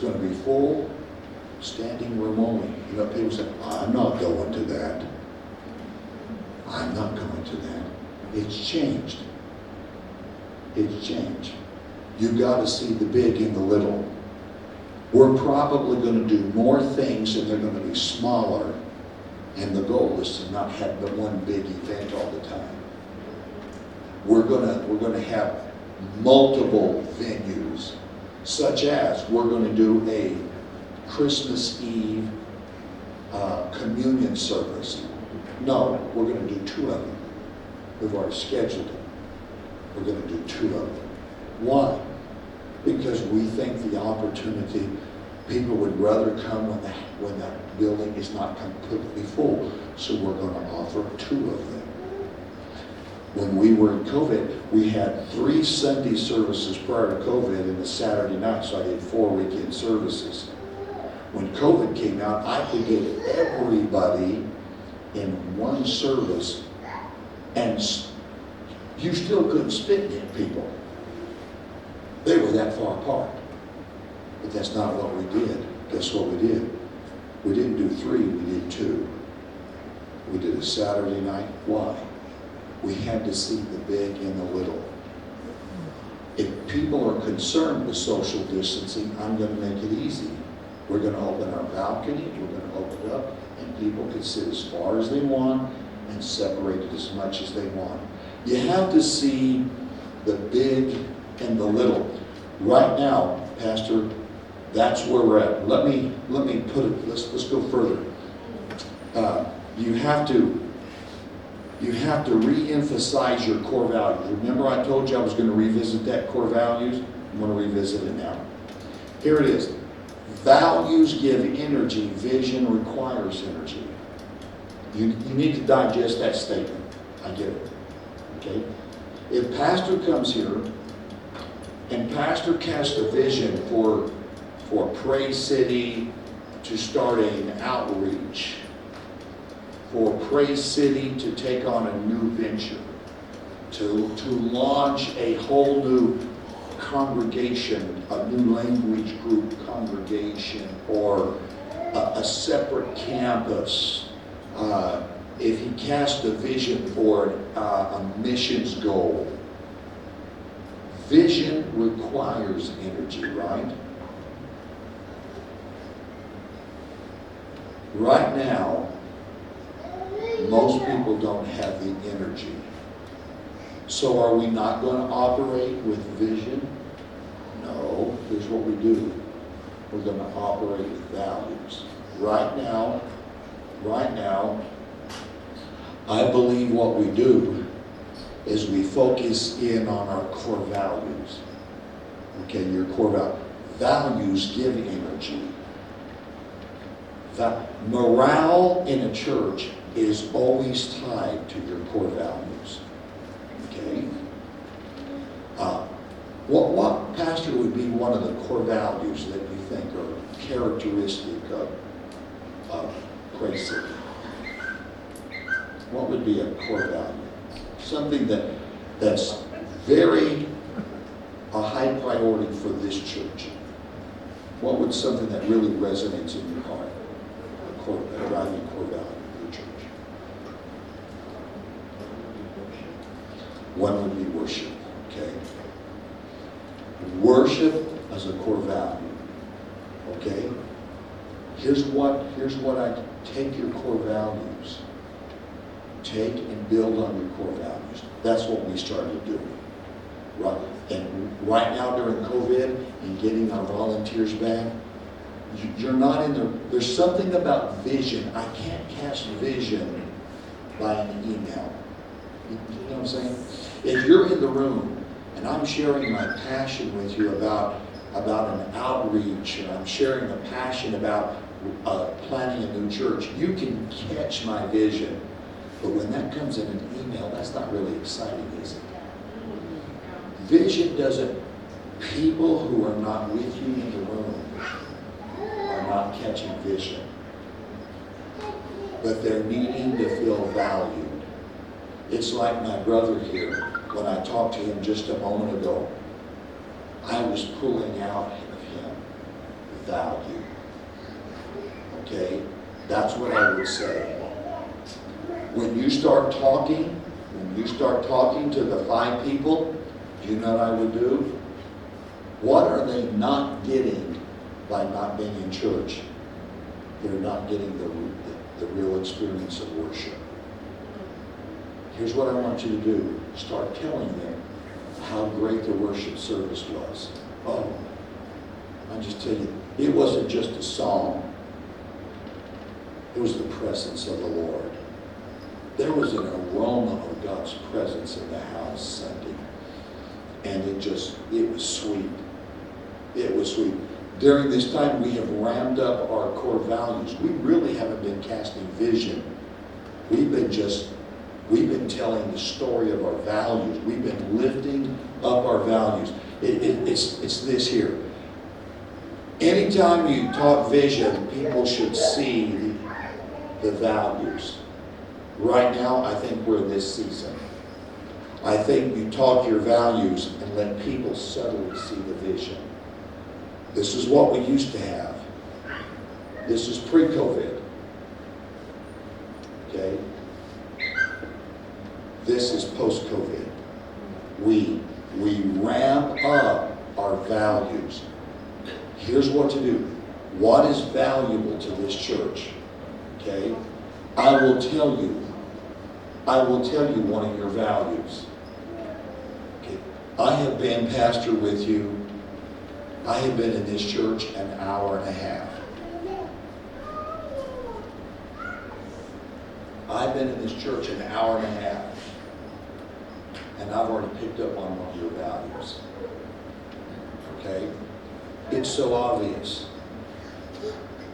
going to be full, standing room only. You know, people say, I'm not going to that. I'm not going to that. It's changed. It's changed. You've got to see the big in the little. We're probably going to do more things and they're going to be smaller. And the goal is to not have but one big event all the time. We're going to have multiple venues, such as we're going to do a Christmas Eve communion service. No, we're going to do 2 of them. We've already scheduled them. We're going to do 2 of them. Why? Because we think the opportunity, people would rather come when that building is not completely full. So we're going to offer 2 of them. When we were in COVID, we had 3 Sunday services prior to COVID and a Saturday night, so I did 4 weekend services. When COVID came out, I could get everybody in one service, and you still couldn't spit in people. They were that far apart. But that's not what we did. Guess what we did? We didn't do 3, we did 2. We did a Saturday night. Why? We had to see the big and the little. If people are concerned with social distancing, I'm going to make it easy. We're going to open our balcony, we're going to open it up, and people can sit as far as they want and separated as much as they want. You have to see the big and the little. Right now, Pastor, that's where we're at. Let me put it. Let's go further. You have to re-emphasize your core values. Remember, I told you I was going to revisit that core values. I'm going to revisit it now. Here it is. Values give energy. Vision requires energy. You need to digest that statement. I get it. Okay? If Pastor comes here and Pastor casts a vision for Praise City to start an outreach, for Praise City to take on a new venture, to launch a whole new congregation, a new language group congregation, or a separate campus. If he casts a vision for a missions goal, vision requires energy, right? Right now, most people don't have the energy. So are we not going to operate with vision? No. Here's what we do. We're going to operate with values. Right now, I believe what we do is we focus in on our core values. Okay, your core values give energy. Morale in a church is always tied to your core values. Okay? What, Pastor, would be one of the core values that you think are characteristic of Praise City? What would be a core value? Something that's very a high priority for this church. What would something that really resonates in your heart? A driving core value of your church. One would be worship. Okay. Worship as a core value. Okay. Here's what I take your core values. Take and build on your core values. That's what we started doing. Right. And right now during COVID and getting our volunteers back, you're not in there. There's something about vision. I can't cast vision by an email. You know what I'm saying? If you're in the room and I'm sharing my passion with you about an outreach, and I'm sharing a passion about planning a new church, you can catch my vision. But when that comes in an email, that's not really exciting, is it? Vision doesn't, people who are not with you in the room are not catching vision. But they're needing to feel valued. It's like my brother here, when I talked to him just a moment ago, I was pulling out of him value. Okay? That's what I would say. When you start talking to the 5 people, do you know what I would do? What are they not getting by not being in church? They're not getting the real experience of worship. Here's what I want you to do. Start telling them how great the worship service was. Oh, I just tell you, it wasn't just a song. It was the presence of the Lord. There was an aroma of God's presence in the house Sunday. And it was sweet. It was sweet. During this time, we have ramped up our core values. We really haven't been casting vision. We've been telling the story of our values. We've been lifting up our values. It's this here. Anytime you talk vision, people should see the values. Right now, I think we're in this season. I think you talk your values and let people subtly see the vision. This is what we used to have. This is pre-COVID. Okay? This is post-COVID. We ramp up our values. Here's what to do. What is valuable to this church? Okay? I will tell you one of your values. Okay? I have been pastor with you. I have been in this church an hour and a half. I've been in this church an hour and a half. And I've already picked up on one of your values. Okay? It's so obvious.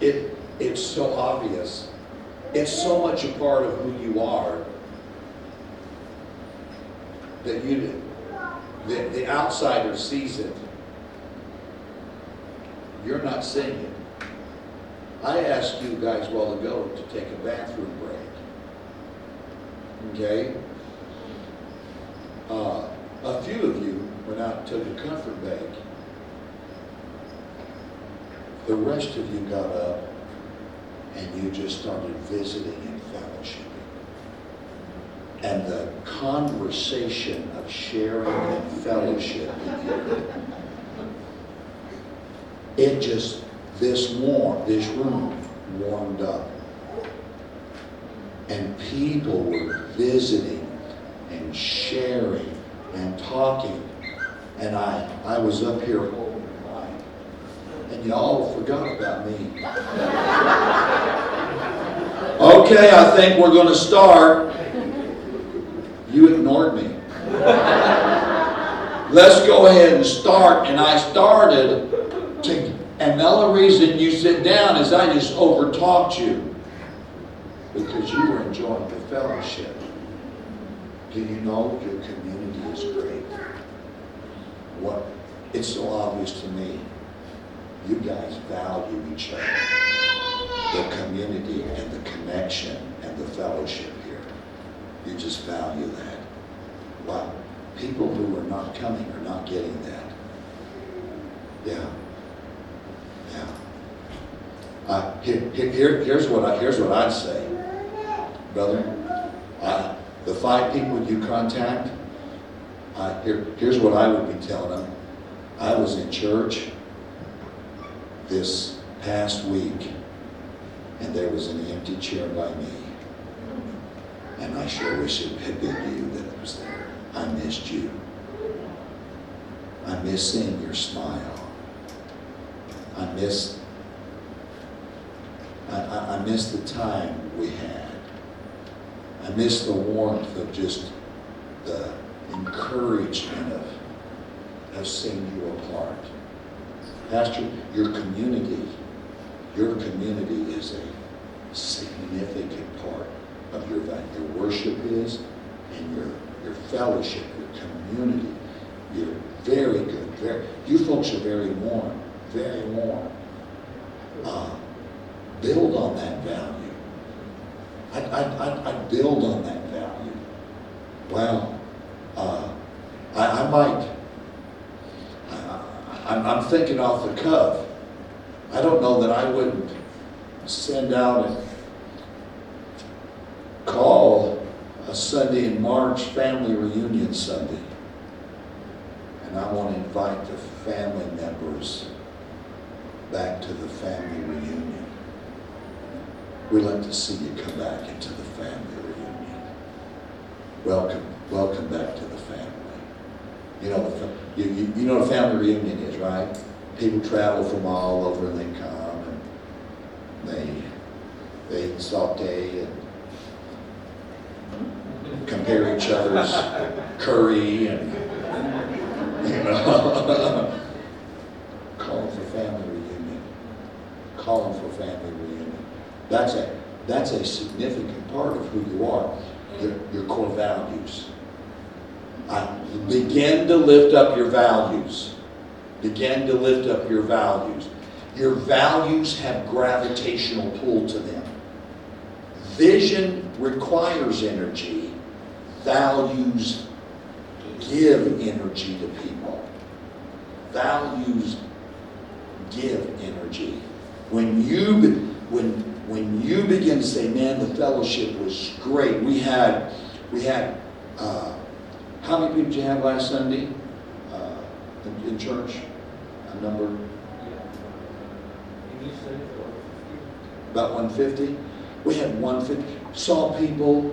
It's so obvious. It's so much a part of who you are that the outsider sees it. You're not seeing it. I asked you guys a while ago to take a bathroom break. Okay? A few of you went out and took a comfort break. The rest of you got up and you just started visiting and fellowshipping. And the conversation of sharing and fellowship with you, this room warmed up. And people were visiting and sharing and talking. And I was up here holding the mic. And y'all forgot about me. Okay, I think we're going to start. You ignored me. Let's go ahead and start. And I started and the only reason you sit down is I just overtalked you. Because you were enjoying the fellowship. Do you know your community is great? What? It's so obvious to me. You guys value each other. The community and the connection and the fellowship here. You just value that. Wow. People who are not coming are not getting that. Yeah. Here's what I'd say. Brother, the 5 people you contact, here's what I would be telling them. I was in church this past week, and there was an empty chair by me. And I sure wish it had been you that was there. I missed you. I miss seeing your smile. I miss the time we had. I miss the warmth of just the encouragement of seeing you apart. Pastor, your community is a significant part of your value. Your worship is, and your fellowship, your community. You're very good. You folks are very warm. Very warm. Build on that value. I'd build on that value. Well, I'm thinking off the cuff. I don't know that I wouldn't send out and call a Sunday in March family reunion Sunday. And I want to invite the family members back to the family reunion. We'd like to see you come back into the family reunion. Welcome back to the family. You know, you know what a family reunion is, right? People travel from all over and they come and they saute and compare each other's curry and, you know. Call them for family reunion. Call them for family reunion. That's a significant part of who you are, your core values. Begin to lift up your values. Begin to lift up your values. Your values have gravitational pull to them. Vision requires energy. Values give energy to people. Values give energy. When you begin to say, man, the fellowship was great. We had how many people did you have last Sunday in church? A number? About 150? We had 150. Saw people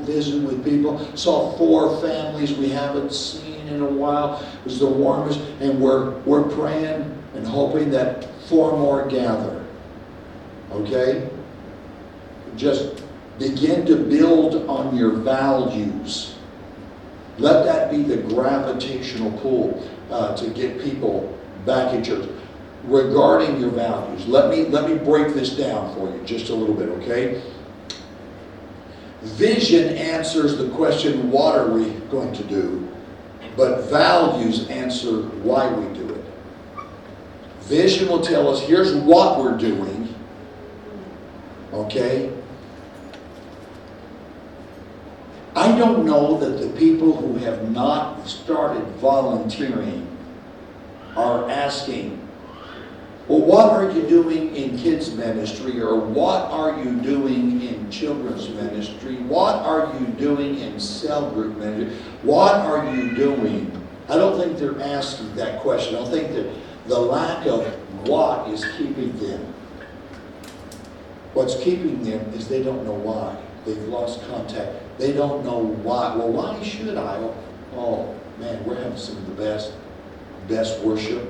visit with people. Saw 4 families we haven't seen in a while. It was the warmest, and we're praying and hoping that 4 more gather. Okay? Just begin to build on your values. Let that be the gravitational pull to get people back in church. Regarding your values, let me break this down for you just a little bit, okay? Vision answers the question, what are we going to do? But values answer why we do it. Vision will tell us, here's what we're doing, okay? I don't know that the people who have not started volunteering are asking, well, what are you doing in kids ministry? Or what are you doing in children's ministry? What are you doing in cell group ministry? What are you doing? I don't think they're asking that question. I don't think that the lack of what is keeping them. What's keeping them is they don't know why. They've lost contact. They don't know why. Well, why should I? Oh, man, we're having some of the best worship.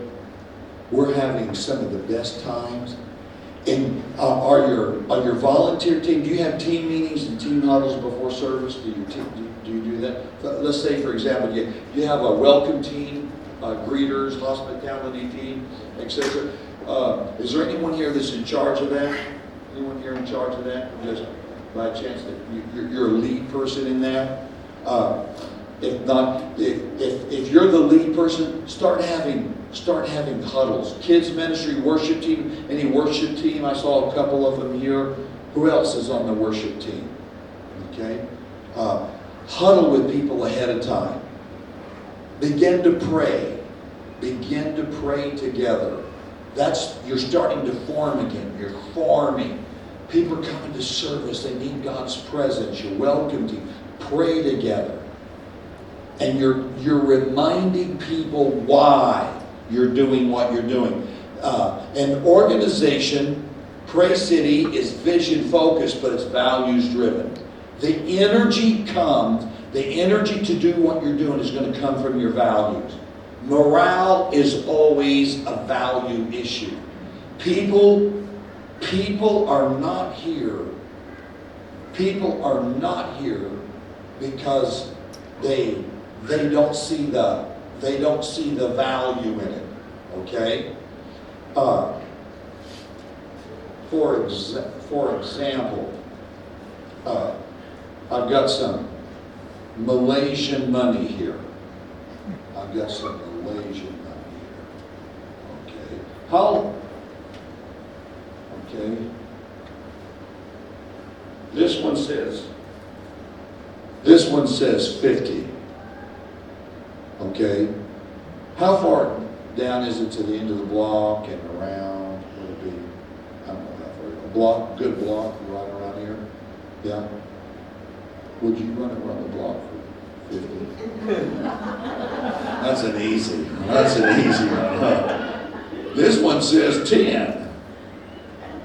We're having some of the best times. And are your volunteer team, do you have team meetings and team huddles before service? Do you do that? Let's say, for example, you have a welcome team, greeters, hospitality team, etc. Is there anyone here that's in charge of that? Anyone here in charge of that? Just by chance that you're a lead person in that? If not, if you're the lead person, start having huddles. Kids ministry, worship team, any worship team, I saw a couple of them here. Who else is on the worship team? Okay? Huddle with people ahead of time. Begin to pray. Begin to pray together. You're starting to form again. You're forming. People are coming to service. They need God's presence. You're welcome to pray together. And you're reminding people why you're doing what you're doing. An organization, Pray City, is vision focused, but it's values driven. The energy to do what you're doing is going to come from your values. Morale is always a value issue. People are not here. People are not here because they don't see the value in it. Okay? For example, I've got some Malaysian money here. I've got some Malaysian money here. Okay. Okay. This one says 50. Okay. How down, is it to the end of the block and around, would it be, I don't know how far, a block, good block, right around here? Yeah? Would you run around the block for 50? That's an easy one, huh? This one says 10.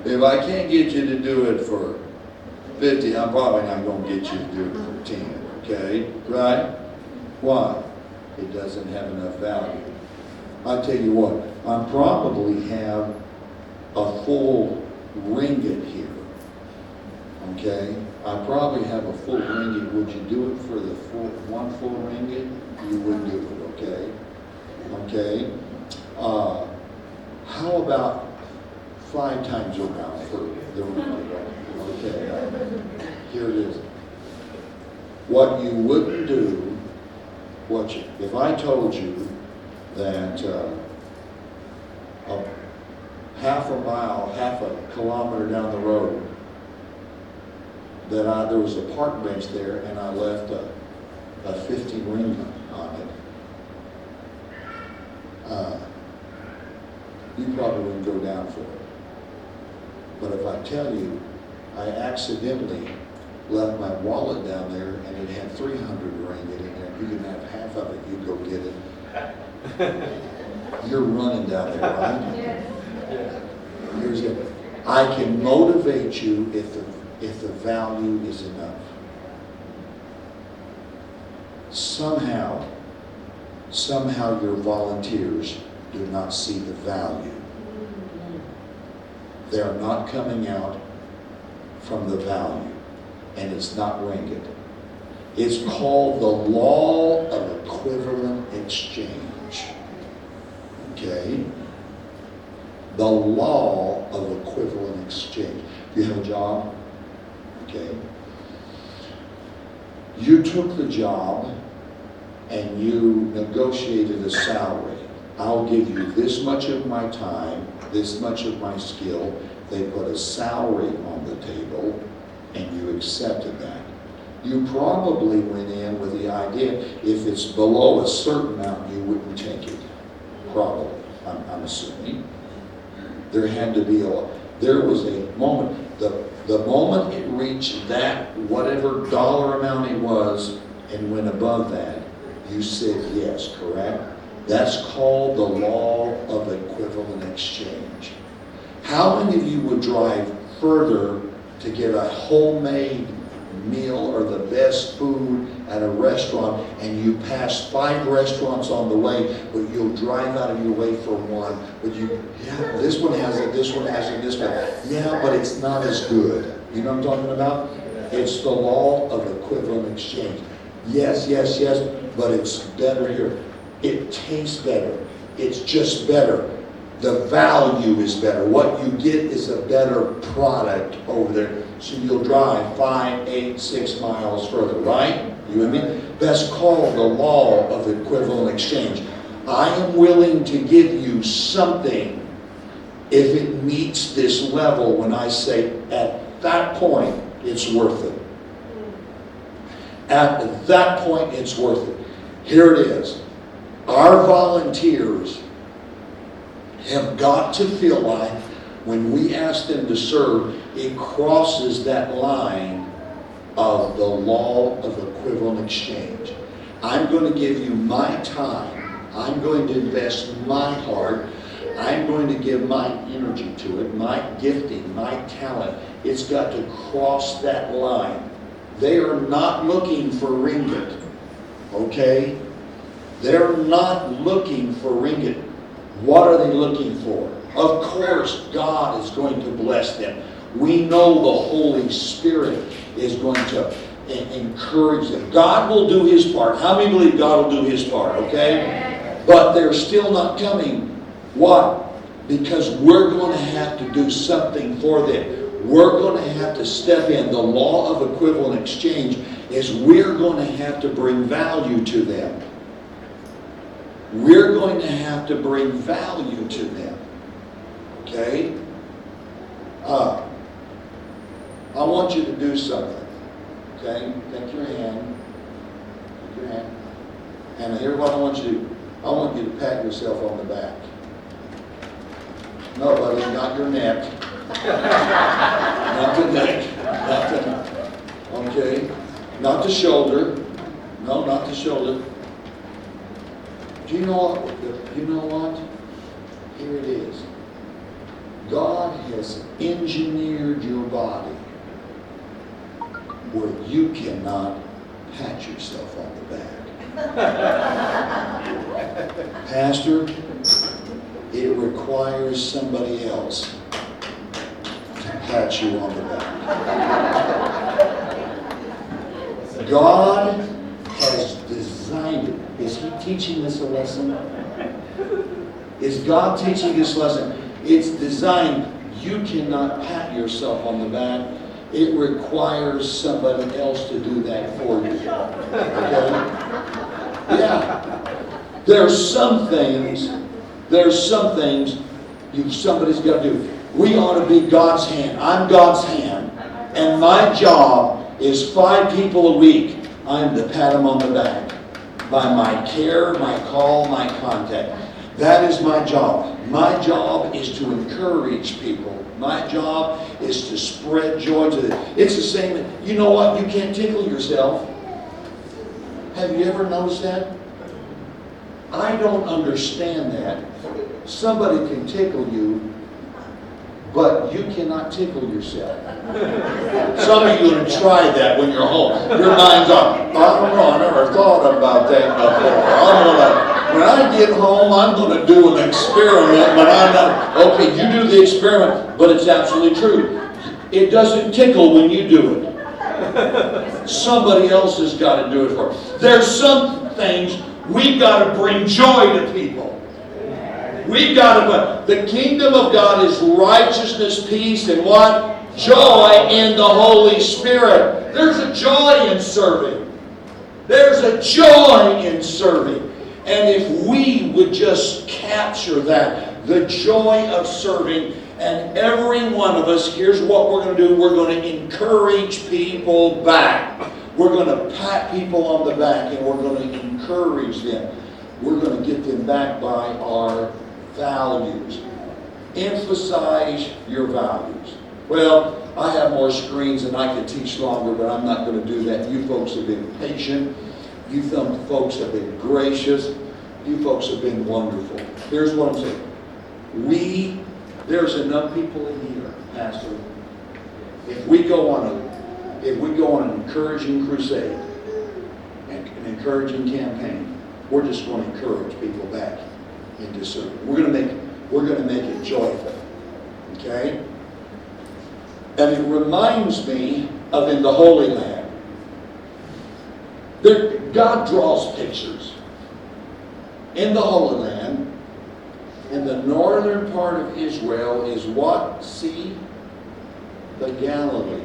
If I can't get you to do it for 50, I'm probably not going to get you to do it for 10, okay? Right? Why? It doesn't have enough value. I tell you what, I probably have a full ringgit here, okay? I probably have a full ringgit. Would you do it for the one full ringgit? You wouldn't do it, okay? Okay? How about 5 times around for the ringgit? Okay, here it is. What you wouldn't do, if I told you that half a mile, half a kilometer down the road, that there was a park bench there and I left a 50 ringgit on it, you probably wouldn't go down for it. But if I tell you I accidentally left my wallet down there and it had 300 ringgit in there, you can have half of it, you go get it. You're running down there, right? Yes. Here's it. I can motivate you if the value is enough. Somehow your volunteers do not see the value. They are not coming out from the value, and it's not ringgit. It's called the law of equivalent exchange. Okay? The law of equivalent exchange. You have a job, okay? You took the job and you negotiated a salary. I'll give you this much of my time, this much of my skill. They put a salary on the table and you accepted that. You probably went in with the idea if it's below a certain amount, you wouldn't take it. Probably, I'm assuming. There had to be there was a moment, the moment it reached that, whatever dollar amount it was, and went above that, you said yes, correct? That's called the law of equivalent exchange. How many of you would drive further to get a homemade meal or the best food at a restaurant, and you pass 5 restaurants on the way, but you'll drive out of your way for one, but this one has it, this one has it, this one. Yeah, but it's not as good. You know what I'm talking about? It's the law of equivalent exchange. Yes, yes, yes, but it's better here. It tastes better. It's just better. The value is better. What you get is a better product over there. So you'll drive 5, 8, 6 miles further, right? You with me? That's called the law of equivalent exchange. I am willing to give you something if it meets this level when I say at that point it's worth it. At that point it's worth it. Here it is. Our volunteers have got to feel like when we ask them to serve, it crosses that line of the law of equivalent exchange. I'm going to give you my time. I'm going to invest my heart. I'm going to give my energy to it, my gifting, my talent. It's got to cross that line. They are not looking for ringgit, okay? They're not looking for ringgit. What are they looking for? Of course, God is going to bless them. We know the Holy Spirit is going to encourage them. God will do His part. How many believe God will do His part, okay? But they're still not coming. Why? Because we're going to have to do something for them. We're going to have to step in. The law of equivalent exchange is we're going to have to bring value to them. We're going to have to bring value to them. Okay? I want you to do something. Okay? Take your hand. Take your hand. And here's what I want you to do. I want you to pat yourself on the back. No, buddy, not your neck. Not the neck. Not the, okay? Not the shoulder. No, not the shoulder. Do you know what? You know what? Here it is. God has engineered your body where you cannot pat yourself on the back. Pastor, it requires somebody else to pat you on the back. God has designed it. Is He teaching us a lesson? Is God teaching this lesson? It's designed. You cannot pat yourself on the back. It requires somebody else to do that for you. Okay? Yeah. There's some things somebody's got to do. We ought to be God's hand. I'm God's hand. And my job is 5 people a week. I'm to pat them on the back by my care, my call, my contact. That is my job. My job is to encourage people. My job is to spread joy to them. It's the same. You know what? You can't tickle yourself. Have you ever noticed that? I don't understand that. Somebody can tickle you, but you cannot tickle yourself. Some of you have tried that when you're home. Your mind's on, I don't know, I never thought about that before. When I get home, I'm going to do an experiment, but I'm not. Okay, you do the experiment, but it's absolutely true. It doesn't tickle when you do it. Somebody else has got to do it for us. There's some things we've got to bring joy to people. We've got to, the kingdom of God is righteousness, peace, and what? Joy in the Holy Spirit. There's a joy in serving. There's a joy in serving. And if we would just capture that, the joy of serving, and every one of us, here's what we're going to do. We're going to encourage people back. We're going to pat people on the back, and we're going to encourage them. We're going to get them back by our values. Emphasize your values. Well, I have more screens and I could teach longer, but I'm not going to do that. You folks have been patient. You folks have been gracious. You folks have been wonderful. Here's what I'm saying. There's enough people in here, Pastor. If we go on an encouraging crusade, an encouraging campaign, we're just going to encourage people back into serving. We're going to make it joyful. Okay? And it reminds me of in the Holy Land. God draws pictures. In the Holy Land, in the northern part of Israel is what sea? The Galilee.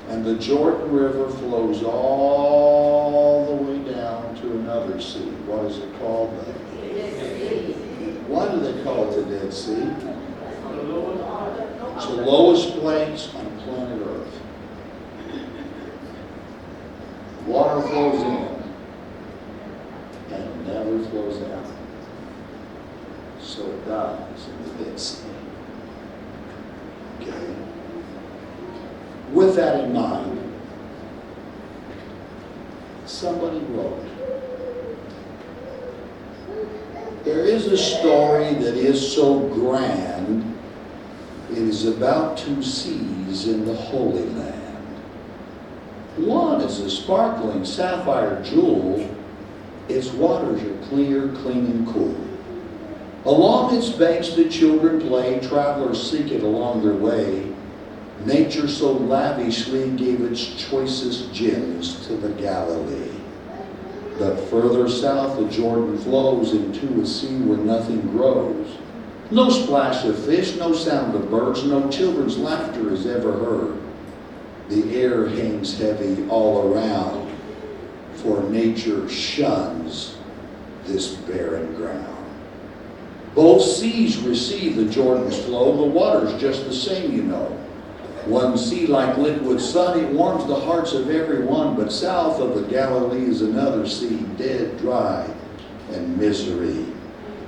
And the Jordan River flows all the way down to another sea. What is it called? The Dead Sea. Why do they call it the Dead Sea? It's the lowest place on planet Earth. Water flows in and never flows out. So it dies in the Dead Sea. Okay? With that in mind, somebody wrote, there is a story that is so grand, it is about 2 seas in the Holy Land. One is a sparkling sapphire jewel. Its waters are clear, clean, and cool. Along its banks the children play, travelers seek it along their way. Nature so lavishly gave its choicest gems to the Galilee. But further south the Jordan flows into a sea where nothing grows. No splash of fish, no sound of birds, no children's laughter is ever heard. The air hangs heavy all around, for nature shuns this barren ground. Both seas receive the Jordan's flow, the water's just the same, you know. One sea like liquid sun, it warms the hearts of everyone, but south of the Galilee is another sea, dead, dry, and misery.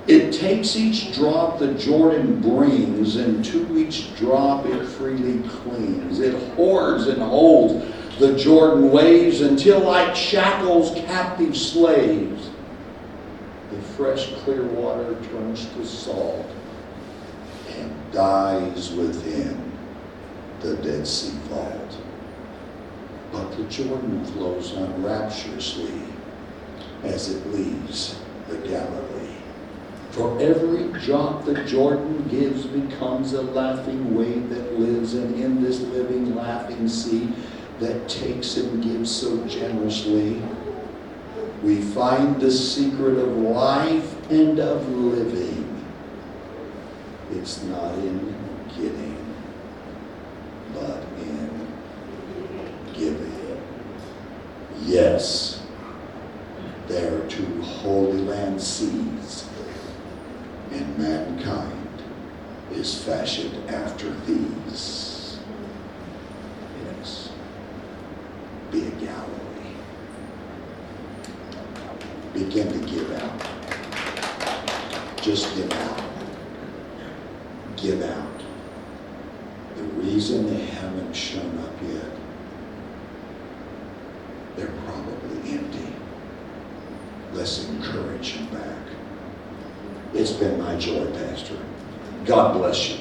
It takes each drop the Jordan brings, and to each drop it freely clings. It hoards and holds the Jordan waves until like shackles captive slaves, the fresh clear water turns to salt and dies within the Dead Sea vault. But the Jordan flows on rapturously as it leaves the Galilee. For every drop the Jordan gives becomes a laughing wave that lives, and in this living, laughing sea that takes and gives so generously, we find the secret of life and of living. It's not in getting, but in giving. Yes, there are two Holy Land seas, and mankind is fashioned after these. Yes. Be a Galilee. Begin to give out. Just give out. Give out. The reason they haven't shown up yet, they're probably empty. Let's encourage them back. It's been my joy, Pastor. God bless you.